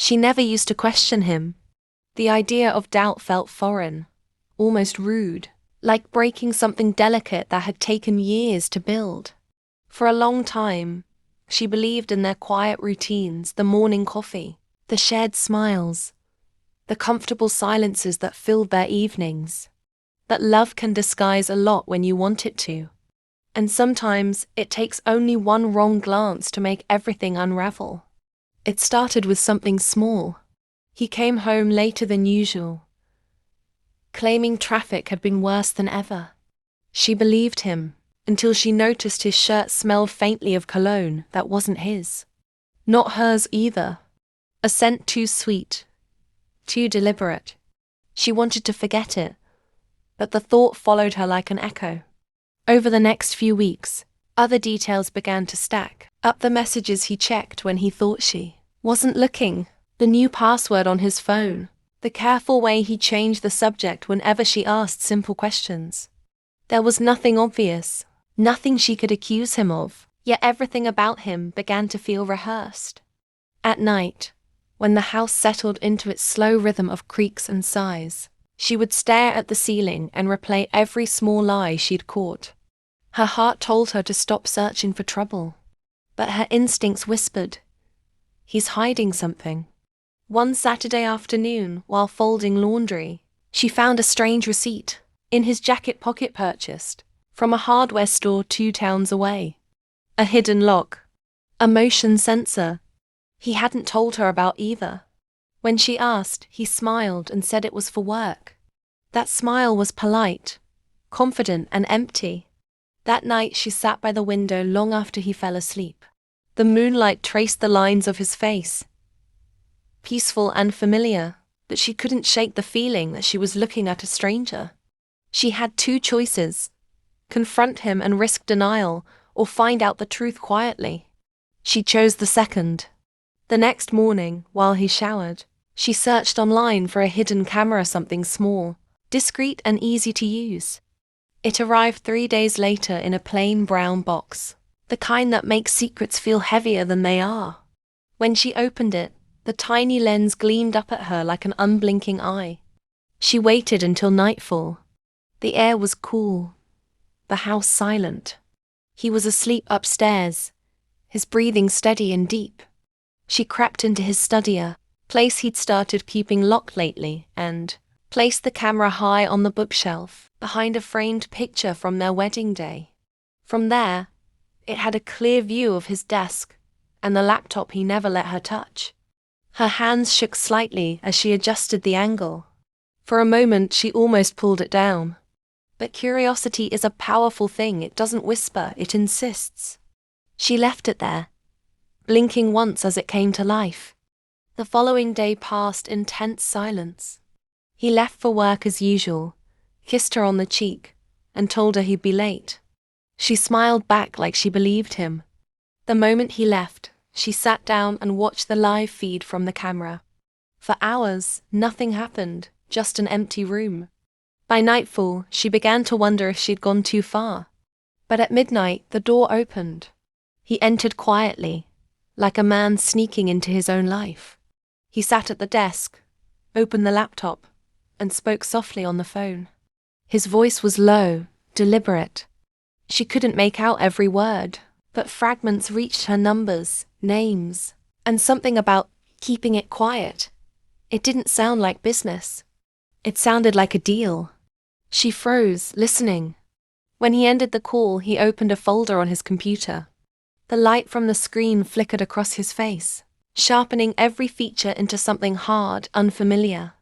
She never used to question him. The idea of doubt felt foreign, almost rude, like breaking something delicate that had taken years to build. For a long time, she believed in their quiet routines, the morning coffee, the shared smiles, the comfortable silences that filled their evenings. That love can disguise a lot when you want it to. And sometimes it takes only one wrong glance to make everything unravel. It started with something small. He came home later than usual, claiming traffic had been worse than ever. She believed him, until she noticed his shirt smelled faintly of cologne that wasn't his. Not hers either. A scent too sweet, too deliberate. She wanted to forget it, but the thought followed her like an echo. Over the next few weeks, other details began to stack up: the messages he checked when he thought she wasn't looking, the new password on his phone, the careful way he changed the subject whenever she asked simple questions. There was nothing obvious, nothing she could accuse him of, yet everything about him began to feel rehearsed. At night, when the house settled into its slow rhythm of creaks and sighs, she would stare at the ceiling and replay every small lie she'd caught. Her heart told her to stop searching for trouble, but her instincts whispered, he's hiding something. One Saturday afternoon, while folding laundry, she found a strange receipt in his jacket pocket purchased from a hardware store 2 towns away. A hidden lock, a motion sensor. He hadn't told her about either. When she asked, he smiled and said it was for work. That smile was polite, confident and empty. That night she sat by the window long after he fell asleep. The moonlight traced the lines of his face, peaceful and familiar, but she couldn't shake the feeling that she was looking at a stranger. She had 2 choices: confront him and risk denial, or find out the truth quietly. She chose the second. The next morning, while he showered, she searched online for a hidden camera, something small, discreet and easy to use. It arrived 3 days later in a plain brown box, the kind that makes secrets feel heavier than they are. When she opened it, the tiny lens gleamed up at her like an unblinking eye. She waited until nightfall. The air was cool, the house silent. He was asleep upstairs, his breathing steady and deep. She crept into his study, a place he'd started keeping locked lately, and placed the camera high on the bookshelf, behind a framed picture from their wedding day. From there, it had a clear view of his desk and the laptop he never let her touch. Her hands shook slightly as she adjusted the angle. For a moment she almost pulled it down. But curiosity is a powerful thing. It doesn't whisper, it insists. She left it there, blinking once as it came to life. The following day passed in tense silence. He left for work as usual, kissed her on the cheek, and told her he'd be late. She smiled back like she believed him. The moment he left, she sat down and watched the live feed from the camera. For hours, nothing happened, just an empty room. By nightfall, she began to wonder if she'd gone too far. But at midnight, the door opened. He entered quietly, like a man sneaking into his own life. He sat at the desk, opened the laptop, and spoke softly on the phone. His voice was low, deliberate. She couldn't make out every word, but fragments reached her: numbers, names, and something about keeping it quiet. It didn't sound like business. It sounded like a deal. She froze, listening. When he ended the call, he opened a folder on his computer. The light from the screen flickered across his face, sharpening every feature into something hard, unfamiliar.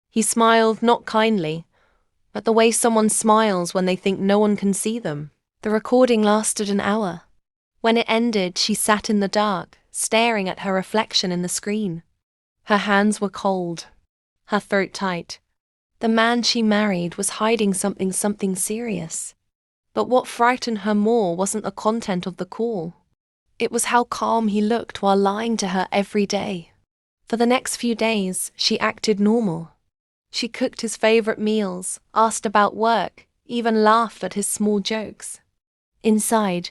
He smiled, not kindly, but the way someone smiles when they think no one can see them. The recording lasted an hour. When it ended, she sat in the dark, staring at her reflection in the screen. Her hands were cold, her throat tight. The man she married was hiding something serious. But what frightened her more wasn't the content of the call. It was how calm he looked while lying to her every day. For the next few days, she acted normal. She cooked his favorite meals, asked about work, even laughed at his small jokes. Inside,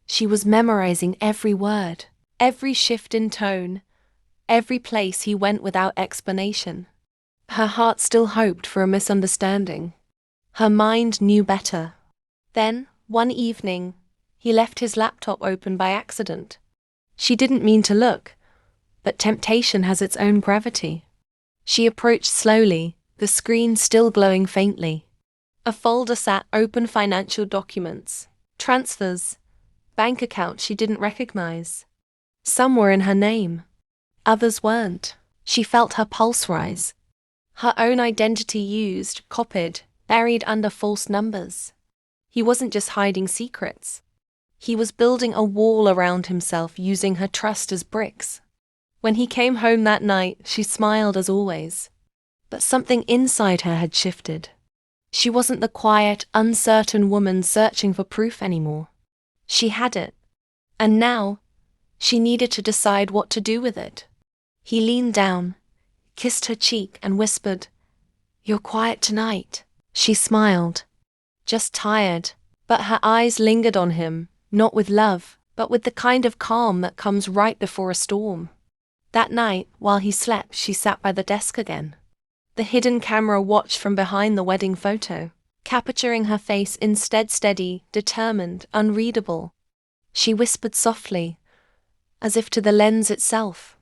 she was memorizing every word, every shift in tone, every place he went without explanation. Her heart still hoped for a misunderstanding. Her mind knew better. Then, one evening, he left his laptop open by accident. She didn't mean to look, but temptation has its own gravity. She approached slowly, the screen still glowing faintly. A folder sat open: financial documents, transfers, bank accounts she didn't recognize. Some were in her name, others weren't. She felt her pulse rise. Her own identity used, copied, buried under false numbers. He wasn't just hiding secrets. He was building a wall around himself, using her trust as bricks. When he came home that night, she smiled as always. But something inside her had shifted. She wasn't the quiet, uncertain woman searching for proof anymore. She had it. And now, she needed to decide what to do with it. He leaned down, kissed her cheek, and whispered, "You're quiet tonight." She smiled. Just tired. But her eyes lingered on him, not with love, but with the kind of calm that comes right before a storm. That night, while he slept, she sat by the desk again. The hidden camera watched from behind the wedding photo, capturing her face instead, steady, determined, unreadable. She whispered softly, as if to the lens itself.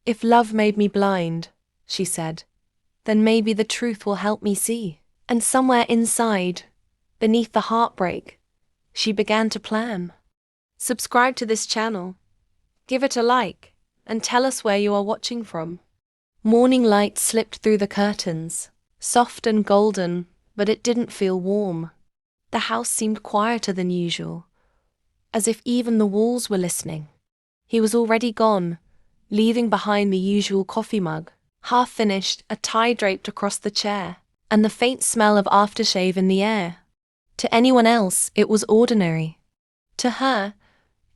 "If love made me blind," she said, "then maybe the truth will help me see." And somewhere inside, beneath the heartbreak, she began to plan. Subscribe to this channel, give it a like, and tell us where you are watching from. Morning light slipped through the curtains, soft and golden, but it didn't feel warm. The house seemed quieter than usual, as if even the walls were listening. He was already gone, leaving behind the usual coffee mug, half finished, a tie draped across the chair, and the faint smell of aftershave in the air. To anyone else, it was ordinary. To her,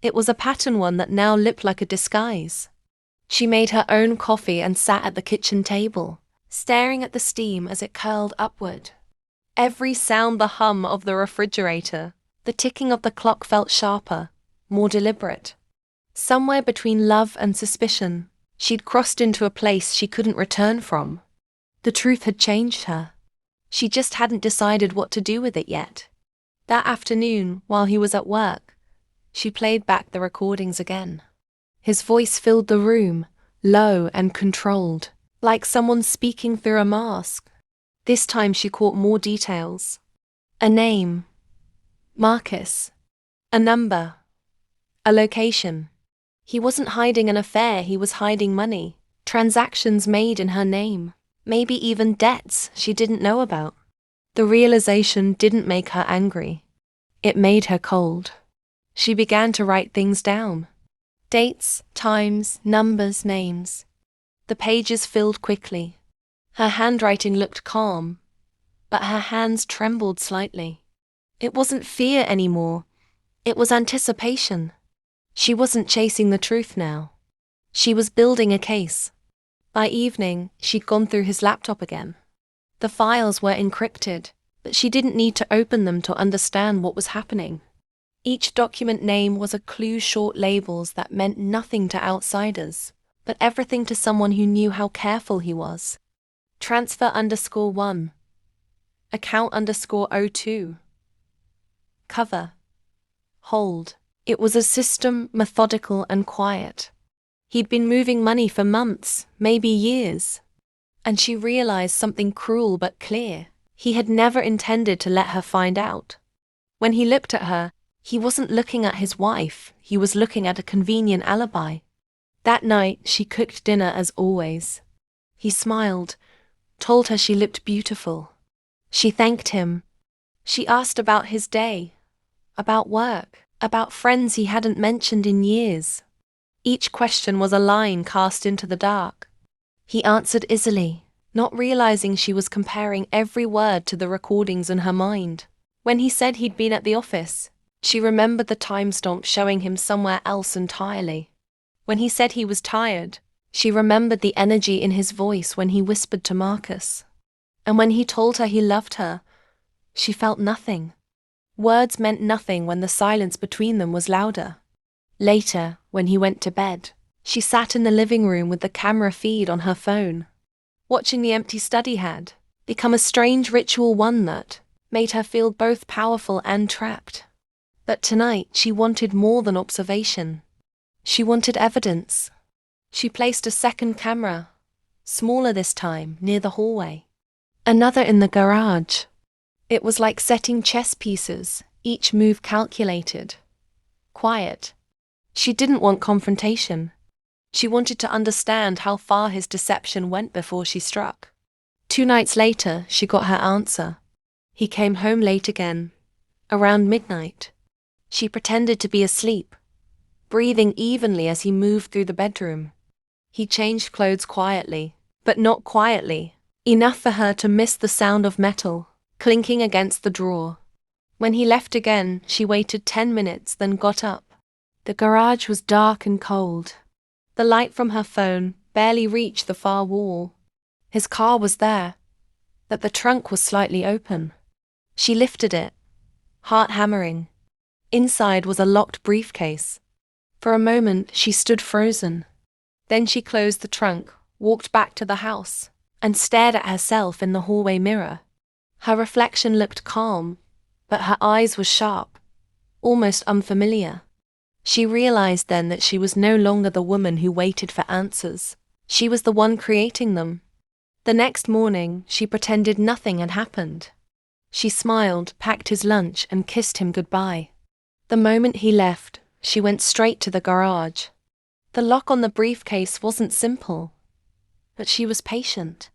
it was a pattern one that now looked like a disguise. She made her own coffee and sat at the kitchen table, staring at the steam as it curled upward. Every sound, the hum of the refrigerator, the ticking of the clock, felt sharper, more deliberate. Somewhere between love and suspicion, she'd crossed into a place she couldn't return from. The truth had changed her. She just hadn't decided what to do with it yet. That afternoon, while he was at work, she played back the recordings again. His voice filled the room, low and controlled, like someone speaking through a mask. This time she caught more details. A name, Marcus. A number, a location. He wasn't hiding an affair, he was hiding money, transactions made in her name, maybe even debts she didn't know about. The realization didn't make her angry. It made her cold. She began to write things down. Dates, times, numbers, names. The pages filled quickly. Her handwriting looked calm, but her hands trembled slightly. It wasn't fear anymore. It was anticipation. She wasn't chasing the truth now. She was building a case. By evening, she'd gone through his laptop again. The files were encrypted, but she didn't need to open them to understand what was happening. Each document name was a clue, short labels that meant nothing to outsiders, but everything to someone who knew how careful he was. Transfer _1. Account _02. Cover. Hold. It was a system, methodical and quiet. He'd been moving money for months, maybe years. And she realized something cruel but clear. He had never intended to let her find out. When he looked at her, he wasn't looking at his wife, he was looking at a convenient alibi. That night, she cooked dinner as always. He smiled, told her she looked beautiful. She thanked him. She asked about his day, about work, about friends he hadn't mentioned in years. Each question was a line cast into the dark. He answered easily, not realizing she was comparing every word to the recordings in her mind. When he said he'd been at the office, she remembered the timestamp showing him somewhere else entirely. When he said he was tired, she remembered the energy in his voice when he whispered to Marcus. And when he told her he loved her, she felt nothing. Words meant nothing when the silence between them was louder. Later, when he went to bed, She sat in the living room with the camera feed on her phone. Watching the empty study had become a strange ritual, one that made her feel both powerful and trapped. But tonight she wanted more than observation. She wanted evidence. She placed a second camera, smaller this time, near the hallway. Another in the garage. It was like setting chess pieces, each move calculated. Quiet. She didn't want confrontation. She wanted to understand how far his deception went before she struck. 2 nights later, she got her answer. He came home late again, around midnight. She pretended to be asleep, breathing evenly as he moved through the bedroom. He changed clothes quietly, but not quietly, enough for her to miss the sound of metal clinking against the drawer. When he left again, she waited 10 minutes, then got up. The garage was dark and cold. The light from her phone barely reached the far wall. His car was there, but the trunk was slightly open. She lifted it, heart hammering. Inside was a locked briefcase. For a moment, she stood frozen. Then she closed the trunk, walked back to the house, and stared at herself in the hallway mirror. Her reflection looked calm, but her eyes were sharp, almost unfamiliar. She realized then that she was no longer the woman who waited for answers. She was the one creating them. The next morning, she pretended nothing had happened. She smiled, packed his lunch, and kissed him goodbye. The moment he left, she went straight to the garage. The lock on the briefcase wasn't simple, but she was patient.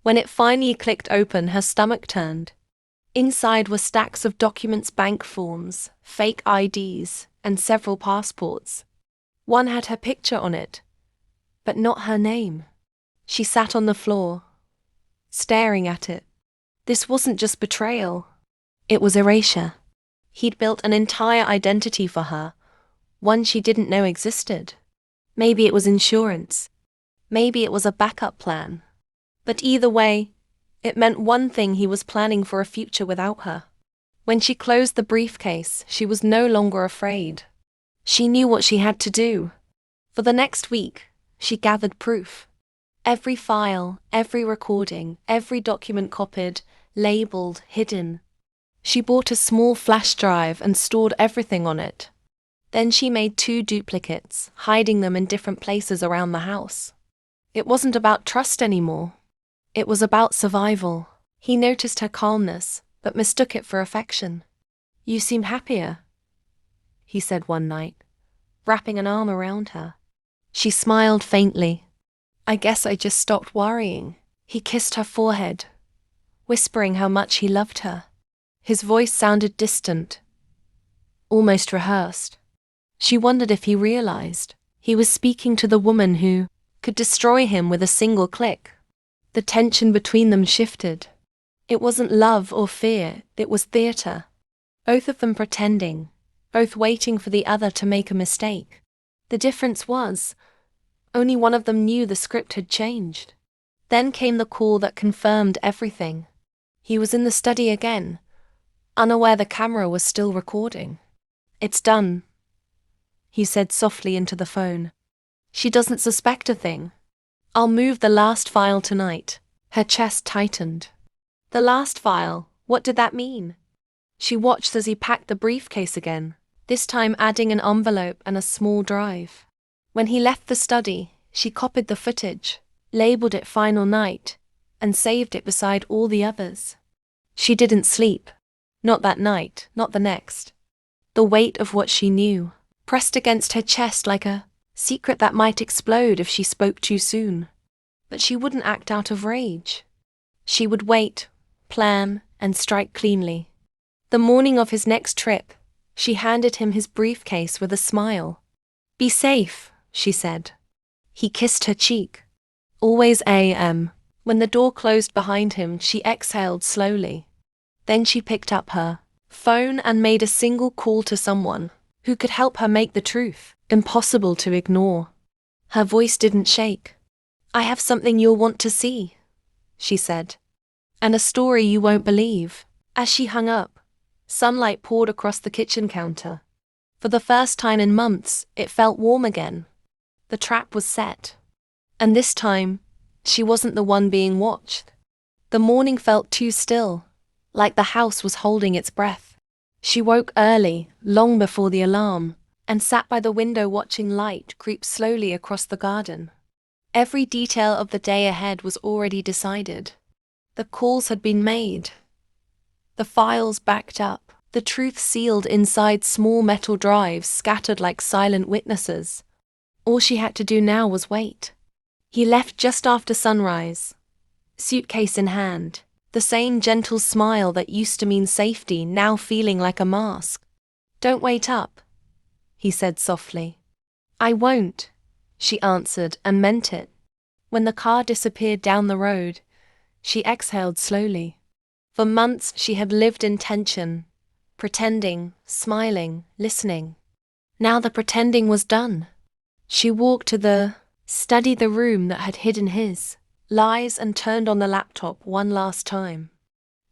When it finally clicked open, her stomach turned. Inside were stacks of documents, bank forms, fake IDs, and several passports. One had her picture on it, but not her name. She sat on the floor, staring at it. This wasn't just betrayal, it was erasure. He'd built an entire identity for her, one she didn't know existed. Maybe it was insurance. Maybe it was a backup plan. But either way, it meant one thing: he was planning for a future without her. When she closed the briefcase, she was no longer afraid. She knew what she had to do. For the next week, she gathered proof. Every file, every recording, every document copied, labeled, hidden. She bought a small flash drive and stored everything on it. Then she made 2 duplicates, hiding them in different places around the house. It wasn't about trust anymore. It was about survival. He noticed her calmness, but mistook it for affection. "You seem happier," he said one night, wrapping an arm around her. She smiled faintly. "I guess I just stopped worrying." He kissed her forehead, whispering how much he loved her. His voice sounded distant, almost rehearsed. She wondered if he realized he was speaking to the woman who could destroy him with a single click. The tension between them shifted. It wasn't love or fear, it was theater. Both of them pretending, both waiting for the other to make a mistake. The difference was, only one of them knew the script had changed. Then came the call that confirmed everything. He was in the study again, unaware the camera was still recording. "It's done," he said softly into the phone. "She doesn't suspect a thing. I'll move the last file tonight." Her chest tightened. The last file, what did that mean? She watched as he packed the briefcase again, this time adding an envelope and a small drive. When he left the study, she copied the footage, labeled it "Final Night," and saved it beside all the others. She didn't sleep. Not that night, not the next. The weight of what she knew pressed against her chest like a secret that might explode if she spoke too soon. But she wouldn't act out of rage. She would wait, plan, and strike cleanly. The morning of his next trip, she handed him his briefcase with a smile. "Be safe," she said. He kissed her cheek. "Always a.m." When the door closed behind him, she exhaled slowly. Then she picked up her phone and made a single call to someone who could help her make the truth impossible to ignore. Her voice didn't shake. "I have something you'll want to see," she said. "And a story you won't believe." As she hung up, sunlight poured across the kitchen counter. For the first time in months, it felt warm again. The trap was set. And this time, she wasn't the one being watched. The morning felt too still, like the house was holding its breath. She woke early, long before the alarm, and sat by the window watching light creep slowly across the garden. Every detail of the day ahead was already decided. The calls had been made. The files backed up, the truth sealed inside small metal drives scattered like silent witnesses. All she had to do now was wait. He left just after sunrise, suitcase in hand, the same gentle smile that used to mean safety now feeling like a mask. "Don't wait up," he said softly. "I won't," she answered and meant it. When the car disappeared down the road, she exhaled slowly. For months she had lived in tension, pretending, smiling, listening. Now the pretending was done. She walked to studied the room that had hidden his lies and turned on the laptop one last time.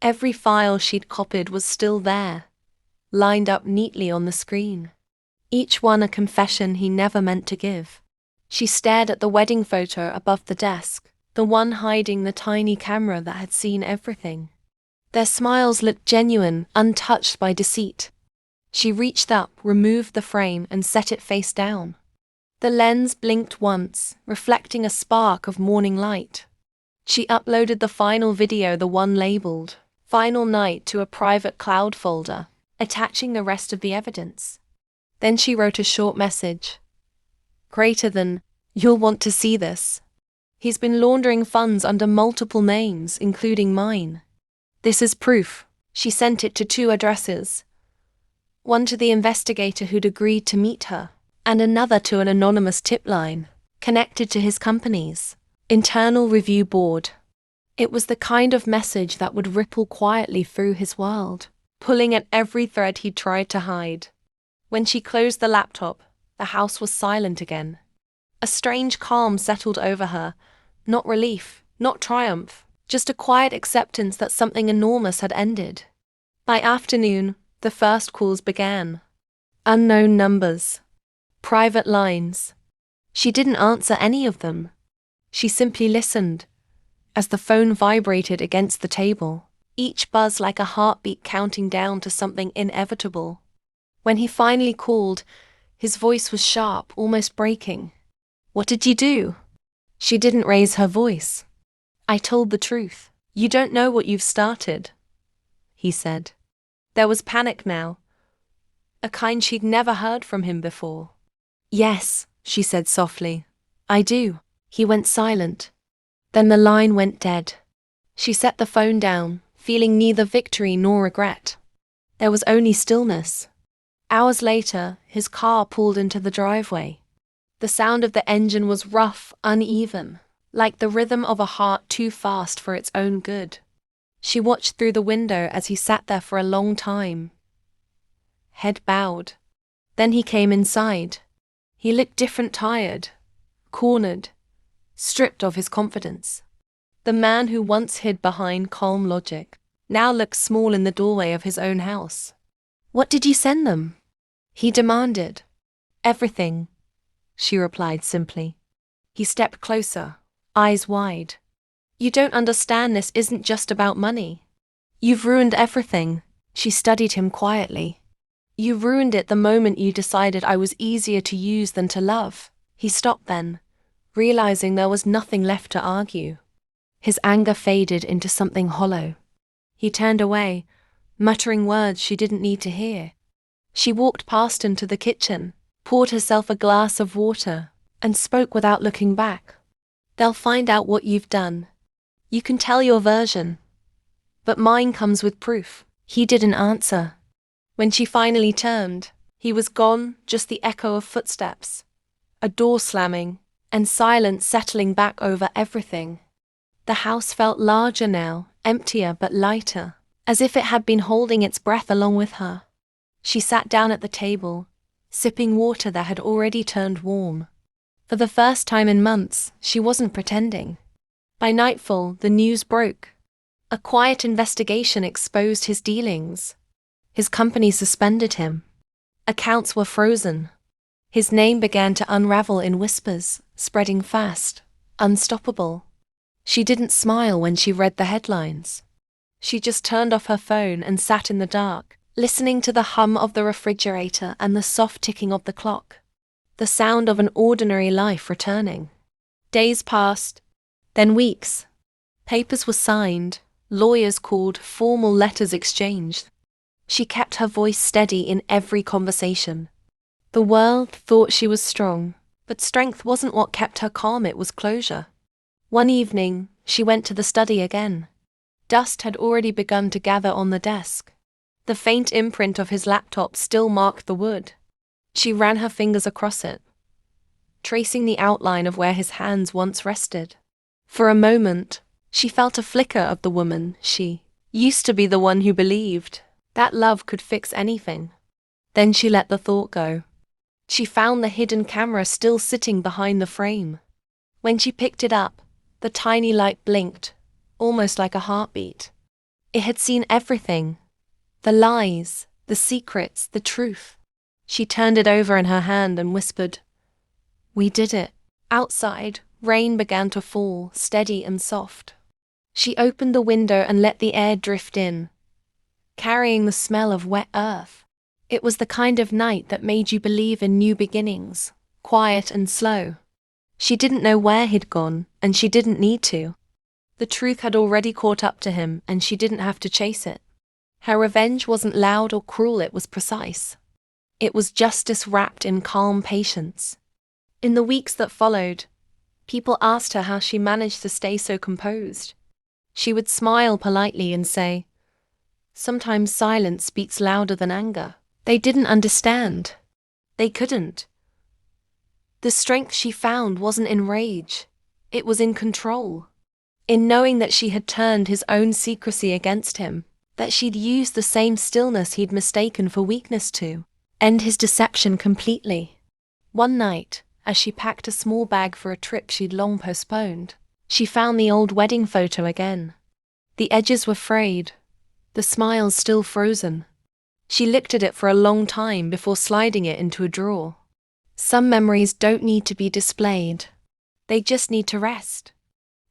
Every file she'd copied was still there, lined up neatly on the screen. Each one a confession he never meant to give. She stared at the wedding photo above the desk, the one hiding the tiny camera that had seen everything. Their smiles looked genuine, untouched by deceit. She reached up, removed the frame, and set it face down. The lens blinked once, reflecting a spark of morning light. She uploaded the final video, the one labeled "Final Night," to a private cloud folder, attaching the rest of the evidence. Then she wrote a short message. Greater than, "You'll want to see this. He's been laundering funds under multiple names, including mine. This is proof." She sent it to 2 addresses. One to the investigator who'd agreed to meet her, and another to an anonymous tip line, connected to his company's internal review board. It was the kind of message that would ripple quietly through his world, pulling at every thread he tried to hide. When she closed the laptop, the house was silent again. A strange calm settled over her, not relief, not triumph, just a quiet acceptance that something enormous had ended. By afternoon, the first calls began. Unknown numbers. Private lines. She didn't answer any of them. She simply listened, as the phone vibrated against the table, each buzz like a heartbeat counting down to something inevitable. When he finally called, his voice was sharp, almost breaking. "What did you do?" She didn't raise her voice. "I told the truth. You don't know what you've started," he said. There was panic now, a kind she'd never heard from him before. "Yes," she said softly. "I do." He went silent. Then the line went dead. She set the phone down, feeling neither victory nor regret. There was only stillness. Hours later, his car pulled into the driveway. The sound of the engine was rough, uneven, like the rhythm of a heart too fast for its own good. She watched through the window as he sat there for a long time, head bowed. Then he came inside. He looked different, tired, cornered, stripped of his confidence. The man who once hid behind calm logic now looked small in the doorway of his own house. "What did you send them?" he demanded. "Everything," she replied simply. He stepped closer, eyes wide. "You don't understand, this isn't just about money. You've ruined everything." She studied him quietly. "You ruined it the moment you decided I was easier to use than to love." He stopped then, realizing there was nothing left to argue. His anger faded into something hollow. He turned away, muttering words she didn't need to hear. She walked past him to the kitchen, poured herself a glass of water, and spoke without looking back. "They'll find out what you've done. You can tell your version, but mine comes with proof." He didn't answer. When she finally turned, he was gone, just the echo of footsteps, a door slamming, and silence settling back over everything. The house felt larger now, emptier but lighter, as if it had been holding its breath along with her. She sat down at the table, sipping water that had already turned warm. For the first time in months, she wasn't pretending. By nightfall, the news broke. A quiet investigation exposed his dealings. His company suspended him. Accounts were frozen. His name began to unravel in whispers, spreading fast, unstoppable. She didn't smile when she read the headlines. She just turned off her phone and sat in the dark, listening to the hum of the refrigerator and the soft ticking of the clock. The sound of an ordinary life returning. Days passed, then weeks. Papers were signed, lawyers called, formal letters exchanged. She kept her voice steady in every conversation. The world thought she was strong, but strength wasn't what kept her calm, it was closure. One evening, she went to the study again. Dust had already begun to gather on the desk. The faint imprint of his laptop still marked the wood. She ran her fingers across it, tracing the outline of where his hands once rested. For a moment, she felt a flicker of the woman she used to be, the one who believed that love could fix anything. Then she let the thought go. She found the hidden camera still sitting behind the frame. When she picked it up, the tiny light blinked, almost like a heartbeat. It had seen everything. The lies, the secrets, the truth. She turned it over in her hand and whispered, "We did it." Outside, rain began to fall, steady and soft. She opened the window and let the air drift in, carrying the smell of wet earth. It was the kind of night that made you believe in new beginnings, quiet and slow. She didn't know where he'd gone, and she didn't need to. The truth had already caught up to him, and she didn't have to chase it. Her revenge wasn't loud or cruel, it was precise. It was justice wrapped in calm patience. In the weeks that followed, people asked her how she managed to stay so composed. She would smile politely and say, "Sometimes silence speaks louder than anger." They didn't understand. They couldn't. The strength she found wasn't in rage. It was in control. In knowing that she had turned his own secrecy against him, that she'd used the same stillness he'd mistaken for weakness to end his deception completely. One night, as she packed a small bag for a trip she'd long postponed, she found the old wedding photo again. The edges were frayed, the smiles still frozen. She looked at it for a long time before sliding it into a drawer. Some memories don't need to be displayed. They just need to rest.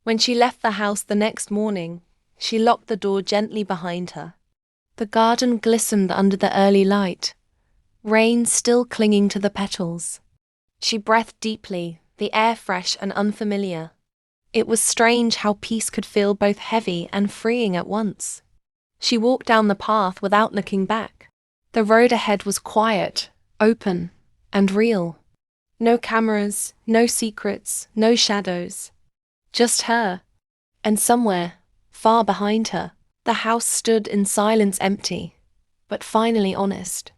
When she left the house the next morning, she locked the door gently behind her. The garden glistened under the early light, rain still clinging to the petals. She breathed deeply, the air fresh and unfamiliar. It was strange how peace could feel both heavy and freeing at once. She walked down the path without looking back. The road ahead was quiet, open, and real. No cameras, no secrets, no shadows. Just her. And somewhere, far behind her, the house stood in silence, empty, but finally honest.